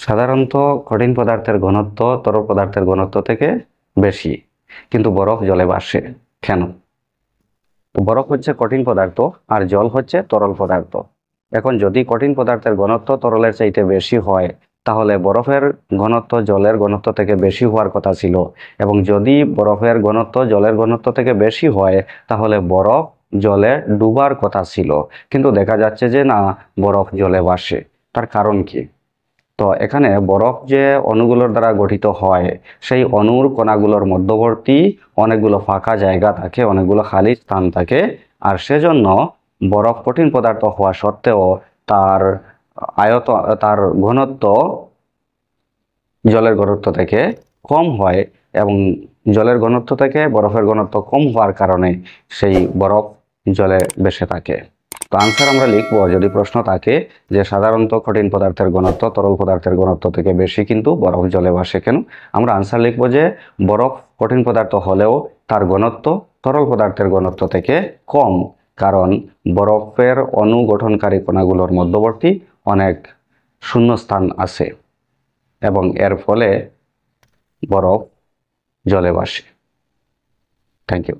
সাধারণত কঠিন পদার্থের ঘনত্ব তরল পদার্থের ঘনত্ব থেকে বেশি, কিন্তু বরফ জলে ভাসে কেন? বরফ হচ্ছে কঠিন পদার্থ আর জল হচ্ছে তরল পদার্থ। এখন যদি কঠিন পদার্থের ঘনত্ব তরলের চাইতে বেশি হয়, তাহলে বরফের ঘনত্ব জলের ঘনত্ব থেকে বেশি হওয়ার কথা ছিল। এবং যদি বরফের ঘনত্ব জলের ঘনত্ব থেকে বেশি হয়, তাহলে বরফ জলে ডুবার কথা ছিল। কিন্তু দেখা যাচ্ছে যে না, বরফ জলে ভাসে। তার কারণ কি? তো এখানে বরফ যে অণুগুলোর দ্বারা গঠিত হয়, সেই অণুর কণাগুলোর মধ্যবর্তী অনেকগুলো ফাঁকা জায়গা থাকে, অনেকগুলো খালি স্থান থাকে। আর সেজন্য বরফ কঠিন পদার্থ হওয়া সত্ত্বেও তার তার ঘনত্ব জলের ঘনত্ব থেকে কম হয়। এবং জলের ঘনত্ব থেকে বরফের ঘনত্ব কম হওয়ার কারণে সেই বরফ জলে ভেসে থাকে। তো আনসার আমরা লিখবো, যদি প্রশ্ন থাকে যে সাধারণত কঠিন পদার্থের ঘনত্ব তরল পদার্থের ঘনত্ব থেকে বেশি, কিন্তু বরফ জলে ভাসে কেন, আমরা আনসার লিখবো যে বরফ কঠিন পদার্থ হলেও তার ঘনত্ব তরল পদার্থের ঘনত্ব থেকে কম, কারণ বরফের অণু গঠনকারী কণাগুলোর মধ্যবর্তী অনেক শূন্যস্থান আছে এবং এর ফলে বরফ জলে ভাসে। Thank you.